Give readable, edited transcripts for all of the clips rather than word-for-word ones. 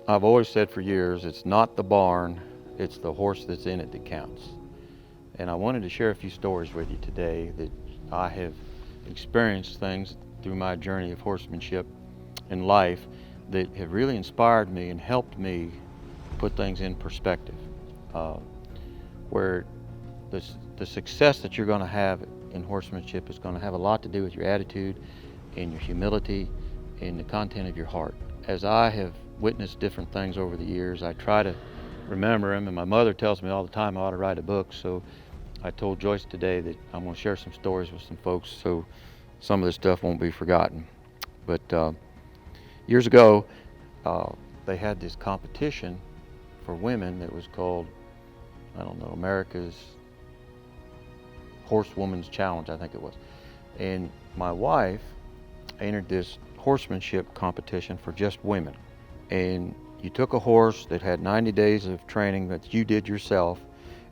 I've always said for years, it's not the barn, it's the horse that's in it that counts. And I wanted to share a few stories with you today that I have experienced things through my journey of horsemanship in life that have really inspired me and helped me put things in perspective. Uh, where the success that you're going to have in horsemanship is going to have a lot to do with your attitude and your humility and the content of your heart. As I have witnessed different things over the years, I try to remember them, and my mother tells me all the time I ought to write a book, so I told Joyce today that I'm going to share some stories with some folks so some of this stuff won't be forgotten. But years ago, they had this competition for women that was called, I don't know, America's Horsewoman's Challenge, I think it was. And my wife entered this horsemanship competition for just women. And you took a horse that had 90 days of training that you did yourself,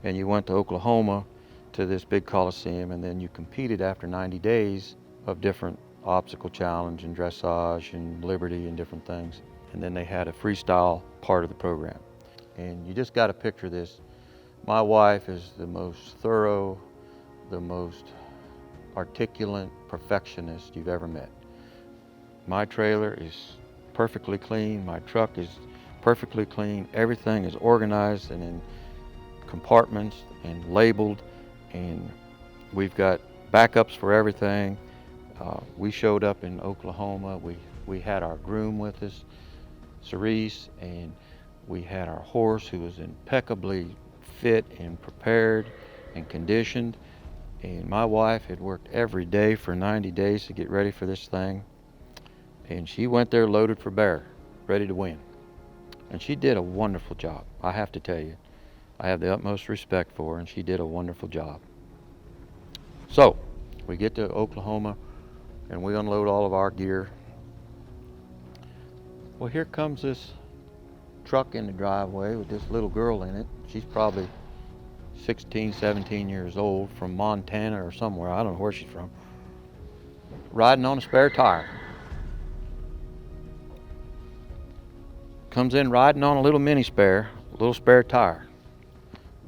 and you went to Oklahoma to this big coliseum, and then you competed after 90 days of different obstacle challenge and dressage and liberty and different things. And then they had a freestyle part of the program. And you just got to picture this. My wife is the most thorough, the most articulate perfectionist you've ever met. My trailer is perfectly clean, my truck is perfectly clean, everything is organized and in compartments and labeled, and we've got backups for everything. We showed up in Oklahoma, we had our groom with us, Cerise, and we had our horse who was impeccably fit and prepared and conditioned. And my wife had worked every day for 90 days to get ready for this thing. And she went there loaded for bear, ready to win. And she did a wonderful job, I have to tell you. I have the utmost respect for her, and she did a wonderful job. So, we get to Oklahoma, and we unload all of our gear. Well, here comes this truck in the driveway with this little girl in it. She's probably 16, 17 years old, from Montana or somewhere, I don't know where she's from, riding on a spare tire. Comes in riding on a little mini spare, a little spare tire.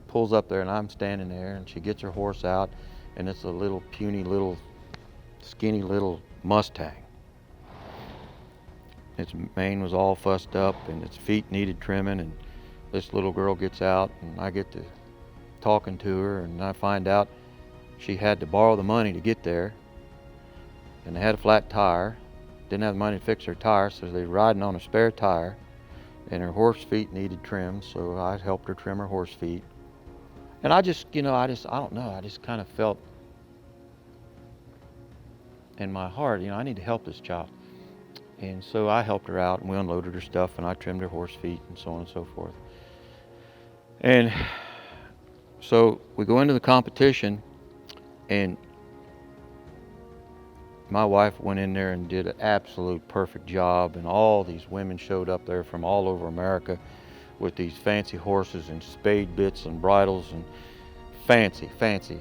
Pulls up there, and I'm standing there, and she gets her horse out, and it's a little puny little skinny little Mustang. Its mane was all fussed up and its feet needed trimming, and this little girl gets out, and I get to talking to her, and I find out she had to borrow the money to get there, and they had a flat tire, didn't have the money to fix her tire, so they were riding on a spare tire, and her horse feet needed trimmed, so I helped her trim her horse feet. And I just, I don't know, I just kind of felt in my heart, I need to help this child. And so I helped her out, and we unloaded her stuff, and I trimmed her horse feet, and so on and so forth. And so we go into the competition, and my wife went in there and did an absolute perfect job, and all these women showed up there from all over America with these fancy horses and spade bits and bridles and fancy.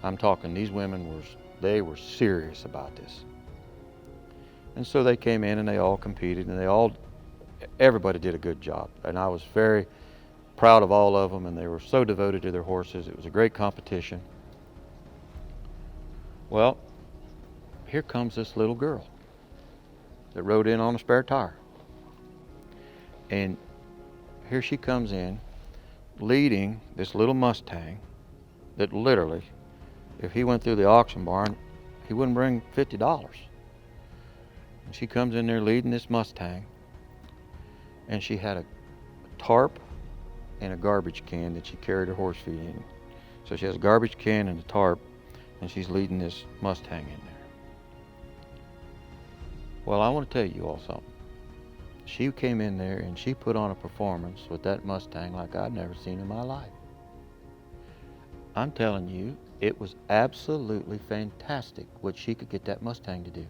I'm talking, these women they were serious about this. And so they came in and they all competed, and everybody did a good job. And I was very proud of all of them, and they were so devoted to their horses. It was a great competition. Well, here comes this little girl that rode in on a spare tire. And here she comes in leading this little Mustang that literally, if he went through the auction barn, he wouldn't bring $50. And she comes in there leading this Mustang, and she had a tarp and a garbage can that she carried her horse feet in. So she has a garbage can and a tarp, and she's leading this Mustang in there. Well, I want to tell you all something. She came in there and she put on a performance with that Mustang like I'd never seen in my life. I'm telling you, it was absolutely fantastic what she could get that Mustang to do.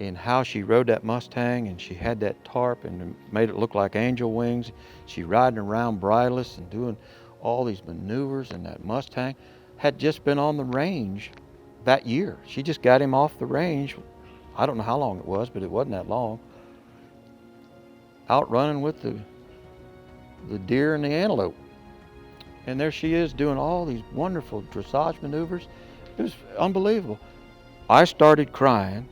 And how she rode that Mustang, and she had that tarp and made it look like angel wings. She riding around bridleless and doing all these maneuvers, and that Mustang had just been on the range that year. She just got him off the range. I don't know how long it was, but it wasn't that long. out running with the deer and the antelope. And there she is doing all these wonderful dressage maneuvers. It was unbelievable. I started crying.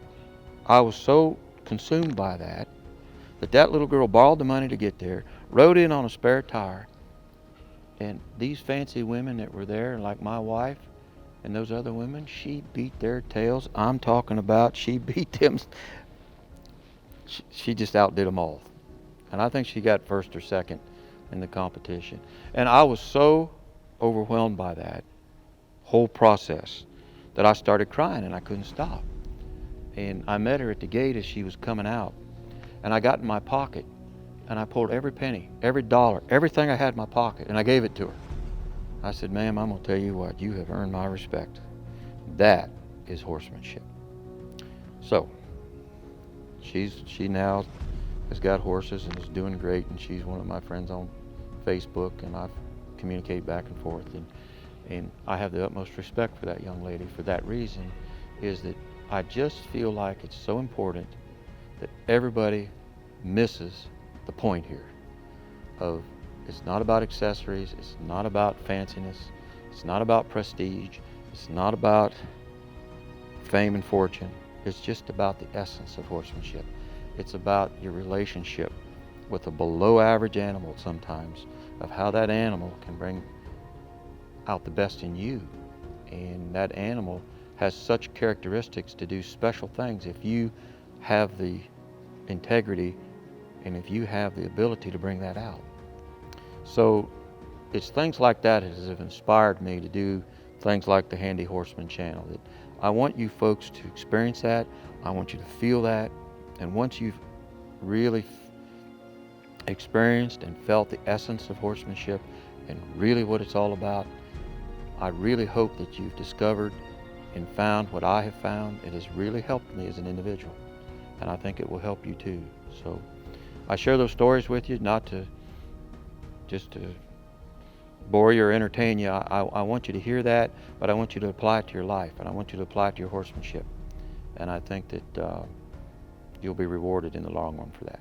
I was so consumed by that that little girl borrowed the money to get there, rode in on a spare tire, and these fancy women that were there, like my wife and those other women, she beat their tails. I'm talking about she beat them. She just outdid them all. And I think she got first or second in the competition. And I was so overwhelmed by that whole process that I started crying and I couldn't stop. And I met her at the gate as she was coming out. And I got in my pocket and I pulled every penny, every dollar, everything I had in my pocket, and I gave it to her. I said, ma'am, I'm going to tell you what, you have earned my respect. That is horsemanship. So, she now has got horses and is doing great, and she's one of my friends on Facebook, and I communicate back and forth. And I have the utmost respect for that young lady. For that reason is that I just feel like it's so important that everybody misses the point here of it's not about accessories, it's not about fanciness, it's not about prestige, it's not about fame and fortune. It's just about the essence of horsemanship. It's about your relationship with a below average animal sometimes, of how that animal can bring out the best in you. And that animal has such characteristics to do special things if you have the integrity and if you have the ability to bring that out. So it's things like that that have inspired me to do things like the Handy Horseman channel. That I want you folks to experience that. I want you to feel that. And once you've really experienced and felt the essence of horsemanship and really what it's all about, I really hope that you've discovered and found what I have found. It has really helped me as an individual, and I think it will help you too. So I share those stories with you, not to just to bore you or entertain you. I want you to hear that, but I want you to apply it to your life, and I want you to apply it to your horsemanship. And I think that you'll be rewarded in the long run for that.